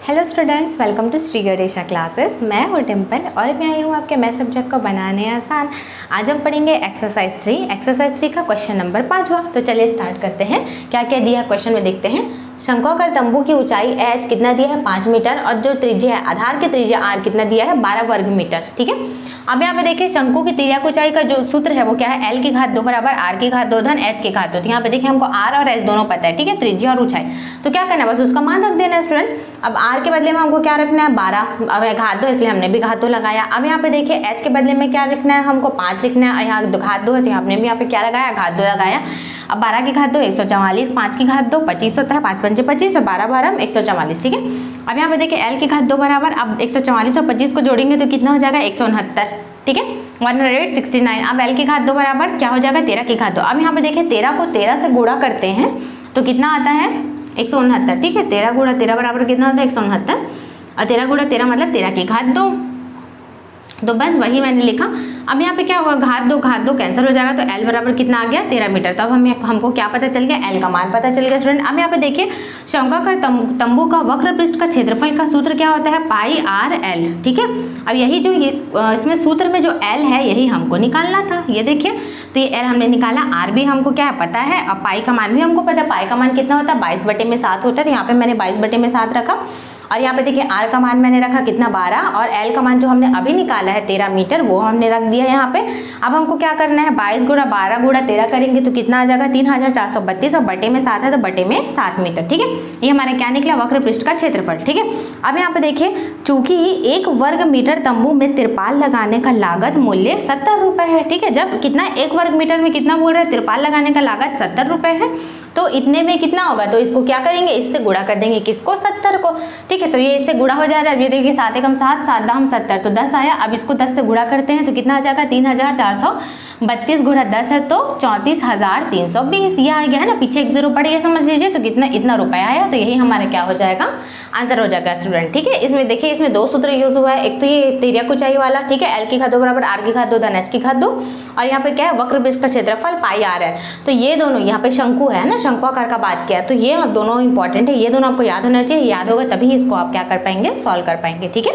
Hello students, welcome to Shri Ganesha classes. मैं हूँ डिम्पल और मैं आई हूँ आपके मैथ सब्जेक्ट को बनाने आसान। आज हम पढ़ेंगे एक्सरसाइज 3। एक्सरसाइज 3 का क्वेश्चन नंबर 5वां। तो चलिए स्टार्ट करते हैं। क्या क्या दिया है क्वेश्चन में देखते हैं। शंक्वाकार तंबू की ऊंचाई h कितना दिया है 5 मीटर और जो त्रिज्या है आधार की त्रिज्या r कितना दिया है 12 वर्ग मीटर। ठीक है, अब यहाँ पे देखिए शंकु की तिर्यक ऊंचाई का जो सूत्र है वो क्या है, l की घात 2 बराबर r की घात 2 धन h की घात 2। तो यहाँ पे देखिए हमको r और s दोनों पता है। ठीक है, त्रिज्या और ऊंचाई, तो क्या करना है बस उसका मान रख देना है स्टूडेंट। अब r के बदले में हमको क्या रखना है 12, अब घात 2 इसलिए हमने भी घात 2 लगाया। अब यहाँ पे देखिए h के बदले में क्या लिखना है हमको 5 लिखना है, यहाँ घात 2 है तो आपने भी यहाँ पे क्या लगाया घात 2 लगाया। अब 12 की घात 2 144, 5 की घात 2 25 होता है, 5 पंचे 25 और 12 12 144। ठीक है, अब यहाँ पे देखिए l की घात 2 बराबर, अब 144 और 25 को जोड़ेंगे तो कितना हो जाएगा 169। ठीक है, 169। अब l की घात 2 बराबर क्या हो जाएगा 13 की घात 2। अब यहाँ पे देखिए 13 को 13 से गुणा करते हैं तो कितना आता है 169। ठीक है, 13 गुणा 13 बराबर कितना होता है 169 और 13 गुणा 13 मतलब 13 की घात 2। तो बस वही मैंने लिखा। अब यहाँ पे क्या होगा घात 2 कैंसिल हो जाएगा तो l बराबर कितना आ गया 13 मीटर। तो अब हमको क्या पता चल गया l का मान पता चल गया स्टूडेंट। अब यहाँ पे देखिए शंक्वाकार तंबू का वक्र पृष्ठ का क्षेत्रफल का सूत्र क्या होता है पाई आर एल। ठीक है, अब यही जो इसमें सूत्र में जो l है यही हमको निकालना था। ये देखिए तो ये l हमने निकाला, r भी हमको क्या है पता है, अब पाई का मान भी हमको पता है। पाई का मान कितना होता है 22/7 होता है। यहाँ पे मैंने 22/7 रखा और यहाँ पे देखिए r का मान मैंने रखा कितना 12 और l का मान जो हमने अभी निकाला है 13 मीटर वो हमने रख दिया यहाँ पे। अब हमको क्या करना है 22 गुणा 12 गुणा 13 करेंगे तो कितना आ जाएगा 3432 और बटे में 7 है तो बटे में 7 मीटर। ठीक है, ये हमारा क्या निकला वक्र पृष्ठ का क्षेत्रफल। ठीक है, अब यहाँ पे देखिए चूंकि 1 वर्ग मीटर तंबू में तिरपाल लगाने का लागत मूल्य 70 रुपए है। ठीक है, जब कितना 1 वर्ग मीटर में कितना बोल रहा है तिरपाल लगाने का लागत 70 रुपए है तो इतने में कितना होगा, तो इसको क्या करेंगे इससे गुणा कर देंगे किसको 70 को। ठीक है, तो ये इससे गुणा हो जा रहा है। अब ये देखिए 7 एकम 7 7 दाम 70 तो 10 आया। अब इसको 10 से गुणा करते हैं तो कितना आ जाएगा 3432 गुणा 10 है तो 34,320। ये आ गया है ना, पीछे एक जीरो बढ़ गया समझ लीजिए तो कितना इतना रुपया आया। तो यही हमारा क्या हो जाएगा आंसर हो जाएगा स्टूडेंट। ठीक है, इसमें देखिए इसमें 2 सूत्र यूज हुआ है। एक तो ये तिर्यक ऊंचाई वाला, ठीक है, l की घात 2 बराबर r की घात 2 धन h की घात 2 और यहाँ पे क्या है वक्र पृष्ठ का क्षेत्रफल पाई r है। तो ये दोनों यहाँ पे शंकु है ना, शंक्वाकार का बात किया तो ये अब दोनों इंपॉर्टेंट है, ये दोनों आपको याद होना चाहिए। याद होगा तभी इसको आप क्या कर पाएंगे सॉल्व कर पाएंगे। ठीक है,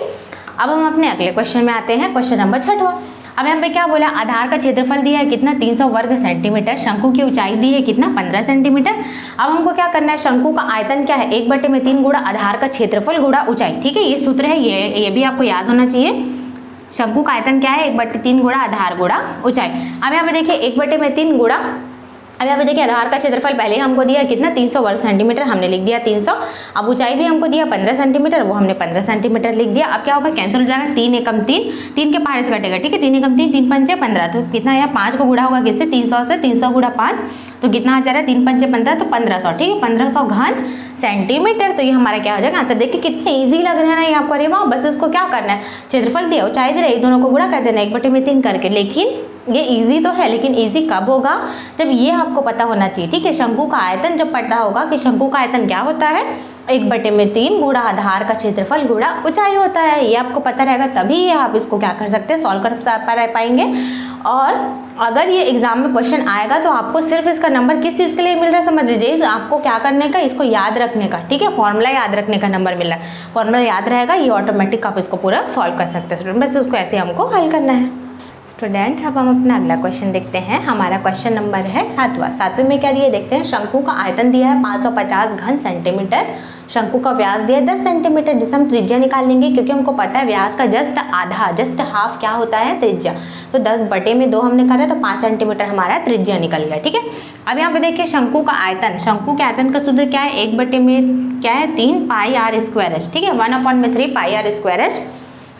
अब हम अपने अगले क्वेश्चन में आते हैं, क्वेश्चन नंबर 6वां। अब यहाँ पे क्या बोला आधार का क्षेत्रफल दिया है कितना 300 वर्ग सेंटीमीटर, शंकु की ऊंचाई दी है कितना 15 सेंटीमीटर। अब हमको क्या करना है शंकु का आयतन क्या है 1/3 गुणा आधार का क्षेत्रफल गुणा ऊंचाई। ठीक है, ये सूत्र है, ये भी आपको याद होना चाहिए। शंकु का आयतन क्या है 1/3 गुणा आधार गुणा ऊंचाई। अब यहाँ पे देखिए 1/3 गुणा, अब यहाँ पे देखिए आधार का क्षेत्रफल पहले हमको दिया कितना 300 वर्ग सेंटीमीटर, हमने लिख दिया 300। अब ऊंचाई भी हमको दिया 15 सेंटीमीटर, वो हमने 15 सेंटीमीटर लिख दिया। अब क्या होगा कैंसिल हो जाएगा 3 एकम 3, 3 के पहाड़ से कटेगा। ठीक है, 3 एकम 3 3 पंचे 15 तो कितना आया 5 को गुणा होगा किससे 300 से, 300 गुणा 5 तो कितना आ जा रहा है 3 पंचे 15 तो 1500। ठीक है, 1500 घन सेंटीमीटर। तो ये हमारा क्या हो जाएगा आंसर। देखिए कितने ईजी लग रहा है ना ये आपको। अरे वाह, बस इसको क्या करना है क्षेत्रफल दिया ऊंचाई दे रहे दोनों को गुणा कर देना 1/3 करके। लेकिन ये इजी तो है लेकिन इजी कब होगा जब ये आपको पता होना चाहिए। ठीक है, शंकु का आयतन जब पता होगा कि शंकु का आयतन क्या होता है 1/3 गुणा आधार का क्षेत्रफल गुणा ऊंचाई होता है, ये आपको पता रहेगा तभी ये आप इसको क्या कर सकते हैं सॉल्व कर पाएंगे। और अगर ये एग्जाम में क्वेश्चन आएगा तो आपको सिर्फ इसका नंबर किस चीज़ के लिए मिल रहा है समझ लीजिए, आपको क्या करने का इसको याद रखने का। ठीक है, फॉर्मूला याद रखने का नंबर मिल रहा है, फॉर्मूला याद रहेगा ये ऑटोमेटिक आप इसको पूरा सॉल्व कर सकते हैं स्टूडेंट। बस उसको ऐसे हमको हल करना है स्टूडेंट। अब हम अपना अगला क्वेश्चन देखते हैं। हमारा क्वेश्चन नंबर है 7वां में क्या दिया देखते हैं। शंकु का आयतन दिया है 550 घन सेंटीमीटर, शंकु का व्यास दिया है 10 सेंटीमीटर जिसे हम त्रिज्या निकाल लेंगे क्योंकि हमको पता है व्यास का जस्ट आधा जस्ट हाफ क्या होता है त्रिज्या। तो 10/2 हमने करा तो 5 सेंटीमीटर हमारा त्रिज्या निकल गया। ठीक है, अब यहाँ पे देखिए शंकु का आयतन, शंकु के आयतन का सूत्र क्या है 1/3 पाई आर स्क्वायर एच। ठीक है, 1/3 पाई आर स्क्वायर एच।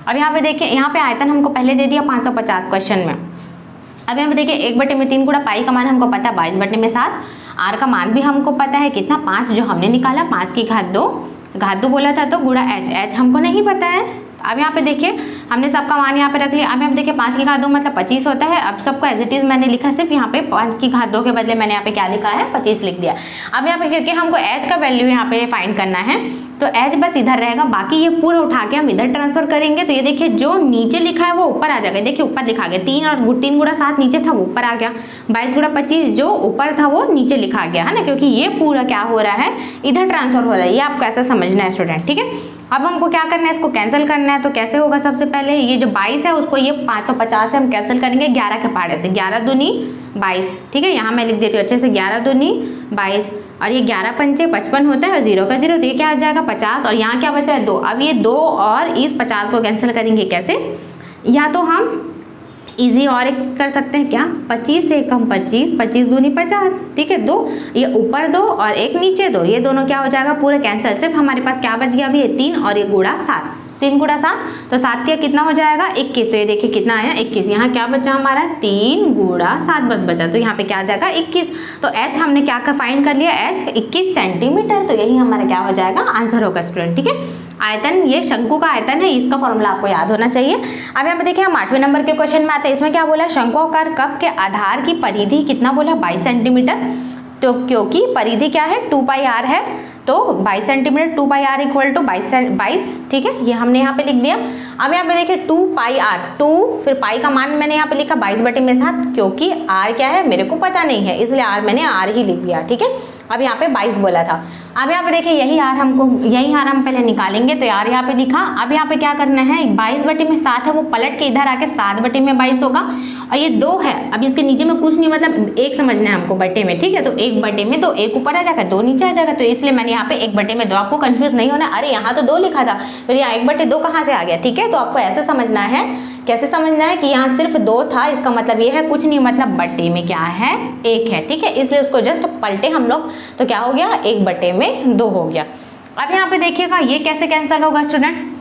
अब यहाँ पे देखिए यहाँ पे आयतन हमको पहले दे दिया 550 क्वेश्चन में। अब यहाँ पे देखिए 1/3 गुणा पाई का मान हमको पता है 22/7, आर का मान भी हमको पता है कितना 5 जो हमने निकाला 5 की घात 2 बोला था तो गुणा एच हमको नहीं पता है। अब यहाँ पे देखिए हमने सबका मान यहाँ पे रख लिया। अब यहाँ पे देखिए 5 की घात 2 मतलब 25 होता है। अब सबको एज इट इज मैंने लिखा, सिर्फ यहाँ पे 5 की घात 2 के बदले मैंने यहाँ पे क्या लिखा है 25 लिख दिया। अब यहाँ पे क्योंकि हमको एच का वैल्यू यहाँ पे फाइंड करना है तो एच बस इधर रहेगा, बाकी ये पूरा उठा के हम इधर ट्रांसफर करेंगे। तो ये देखिए जो नीचे लिखा है वो ऊपर आ जाएगा। देखिए ऊपर लिखा गया 3 और 3 गुणा 7 नीचे था वो ऊपर आ गया, 22 गुणा 25 जो ऊपर था वो नीचे लिखा गया है ना, क्योंकि ये पूरा क्या हो रहा है इधर ट्रांसफर हो रहा है। ये आपको ऐसा समझना है स्टूडेंट। ठीक है, अब हमको क्या करना है, इसको कैंसिल करना है। तो कैसे होगा, सबसे पहले ये जो 22 है उसको ये 550 से हम कैंसिल करेंगे 11 के पहाड़े से, 11 दूनी 22, ठीक है। यहाँ मैं लिख देती हूँ अच्छे से, 11 दूनी 22 और ये 11 पंचे 55 होता है और 0 का 0, तो ये क्या आ जाएगा 50 और यहाँ क्या बचा है 2। अब ये 2 और इस 50 को कैंसिल करेंगे कैसे, या तो हम इजी और एक कर सकते हैं, क्या 25 से कम 25, 25 दूनी 50, ठीक है। 2 ये ऊपर 2 और एक नीचे 2, ये दोनों क्या हो जाएगा पूरा कैंसिल। सिर्फ हमारे पास क्या बच गया अभी, ये 3 और ये गुणा 7, 3 गुणा 7 तो 7 का कितना हो जाएगा 21। तो ये देखिए कितना आया 21। यहाँ क्या बचा हमारा 3 गुणा 7 बस बचा, तो यहाँ पे क्या आ जाएगा 21। तो एच हमने क्या फाइंड कर लिया, एच 21 सेंटीमीटर। तो यही हमारा क्या हो जाएगा आंसर होगा स्टूडेंट, ठीक है। आयतन, ये शंकु का आयतन है, इसका फॉर्मूला आपको याद होना चाहिए। अब यहाँ पे देखिए हम 8वें नंबर के क्वेश्चन में आते हैं। इसमें क्या बोला, शंक्वाकार कप के आधार की परिधि कितना बोला 22 सेंटीमीटर। तो क्योंकि परिधि क्या है 2πr है, तो 22 सेंटीमीटर 2πr इक्वल टू 22, ठीक है, ये हमने यहाँ पे लिख दिया। अब यहाँ पे देखिए 2πr, 2 फिर पाई का मान मैंने यहाँ पे लिखा 22/7, क्योंकि r क्या है मेरे को पता नहीं है, इसलिए r मैंने r ही लिख दिया, ठीक है। अब यहाँ पे 22 बोला था। अब यहाँ पे देखिए यही r हम पहले निकालेंगे, तो यार यहाँ पे लिखा। अब यहाँ पे क्या करना है, 22/7 है, वो पलट के इधर आके 7/22 होगा और ये 2 है। अब इसके नीचे में कुछ नहीं, मतलब 1 समझना है हमको बटे में, ठीक है। तो 1/2, 1 ऊपर आ जाएगा 2 नीचे आ जाएगा, तो इसलिए मैंने यहाँ पे 1/2, आपको कंफ्यूज नहीं होना, अरे यहाँ तो 2 लिखा था फिर यहाँ 1/2 कहाँ से आ गया, ठीक है। तो आपको ऐसे समझना है, कैसे समझना है कि यहाँ सिर्फ 2 था, इसका मतलब ये है कुछ नहीं, मतलब बटे में क्या है 1 है, ठीक है। इसलिए उसको जस्ट पलटे हम लोग, तो क्या हो गया 1/2 हो गया। अब यहाँ पे देखिएगा ये कैसे कैंसिल होगा स्टूडेंट,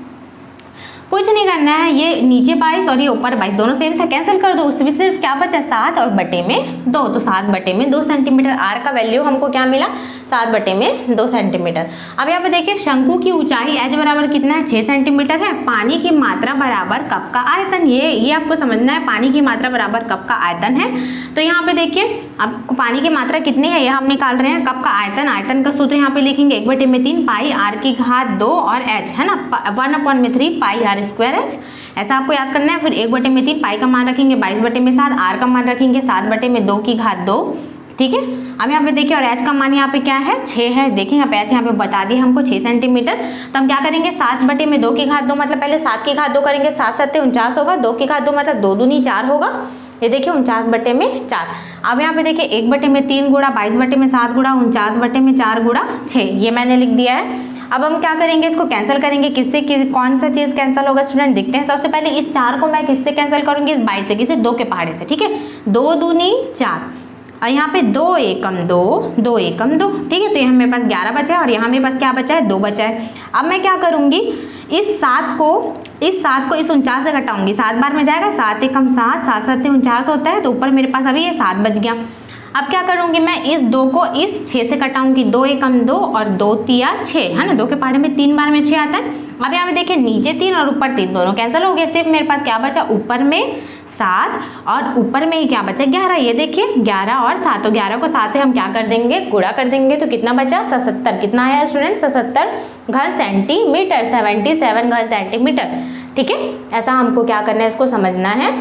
कुछ नहीं करना है, ये नीचे 22 और ये ऊपर 22 दोनों सेम था, कैंसिल कर दो। उसमें सिर्फ क्या बचा 7 और बटे में 2, तो 7/2 सेंटीमीटर। r का वैल्यू हमको क्या मिला 7/2 सेंटीमीटर। अब यहाँ पे देखिए शंकु की ऊंचाई h बराबर कितना है 6 सेंटीमीटर है। पानी की मात्रा बराबर कप का आयतन, ये आपको समझना है, पानी की मात्रा बराबर कप का आयतन है। तो यहाँ पे देखिए आपको पानी की मात्रा कितनी है ये हम निकाल रहे हैं, कप का आयतन, आयतन का सूत्र यहाँ पे लिखेंगे 1/3 पाई r की घात 2 और h है ना, 1/3 पाई r स्क्वायर h, ऐसा आपको याद करना है। फिर 1/3 पाई का मान रखेंगे 22/7, r का मान रखेंगे 7/2 की घात 2, ठीक है। अब यहाँ पे देखिए और h का मान यहाँ पे क्या है 6 है, देखिए यहाँ पे h यहाँ पे बता दिए हमको 6 सेंटीमीटर। तो हम क्या करेंगे 7/2 की घात 2, मतलब पहले 7 की घात 2 करेंगे, 7 7 49 होगा, 2 की घात 2 मतलब 2 दूनी 4 होगा, ये देखिए 49/4। अब यहाँ पे देखिए 1/3 गुणा 22/7 गुणा 49/4 गुणा 6, ये मैंने लिख दिया है। अब हम क्या करेंगे, इसको कैंसिल करेंगे, किससे कौन सा चीज कैंसिल होगा स्टूडेंट, देखते हैं। सबसे पहले इस 4 को मैं किससे कैंसिल करूंगी, इस 22 से, किसे 2 के पहाड़े से, ठीक है। 2 दूनी 4 और यहाँ पे 2 एकम 2, 2 एकम 2, ठीक है। तो यहाँ मेरे पास 11 बचा है और यहाँ मेरे पास क्या बचा है 2 बचा है। अब मैं क्या करूंगी, इस 7 को इस 49 से घटाऊंगी, 7 बार में जाएगा, 7 एकम 7, 7 7 49 होता है, तो ऊपर मेरे पास अभी ये 7 बच गया। अब क्या करूंगी मैं, इस 2 को इस 6 से घटाऊंगी, 2 एकम 2 और 2 तिया 6 है ना, 2 के पहाड़े में 3 बार में 6 आता है। अब यहाँ पे देखिए नीचे 3 और ऊपर 3 दोनों कैंसिल हो गए, सिर्फ मेरे पास क्या बचा ऊपर में 7 और ऊपर में ही क्या बचा 11, ये देखिए 11 और 7, तो 11 को 7 से हम क्या कर देंगे गुणा कर देंगे, तो कितना बचा 77, कितना आया स्टूडेंट 77 घन सेंटीमीटर, 77 घन सेंटीमीटर, ठीक है। ऐसा हमको क्या करना है, इसको समझना है,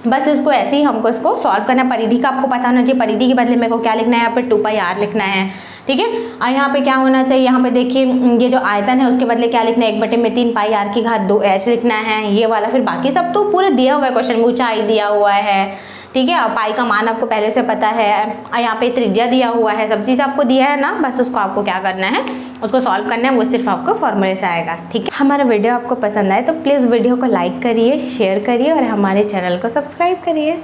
बस इसको ऐसे ही हमको इसको सॉल्व करना है। परिधि का आपको पता होना चाहिए, परिधि के बदले मेरे को क्या लिखना है, यहाँ पे 2πr लिखना है, ठीक है। और यहाँ पे क्या होना चाहिए, यहाँ पे देखिए ये जो आयतन है उसके बदले क्या लिखना है 1/3 पाई r की घात 2h लिखना है, ये वाला। फिर बाकी सब तो पूरे दिया हुआ है, क्वेश्चन में ऊंचाई दिया हुआ है, ठीक है, और पाई का मान आपको पहले से पता है, और यहाँ पे त्रिज्या दिया हुआ है, सब चीज़ आपको दिया है ना, बस उसको आपको क्या करना है, उसको सॉल्व करना है, वो सिर्फ आपको फॉर्मूले से आएगा, ठीक है। हमारा वीडियो आपको पसंद आए तो प्लीज़ वीडियो को लाइक करिए, शेयर करिए और हमारे चैनल को सब्सक्राइब करिए।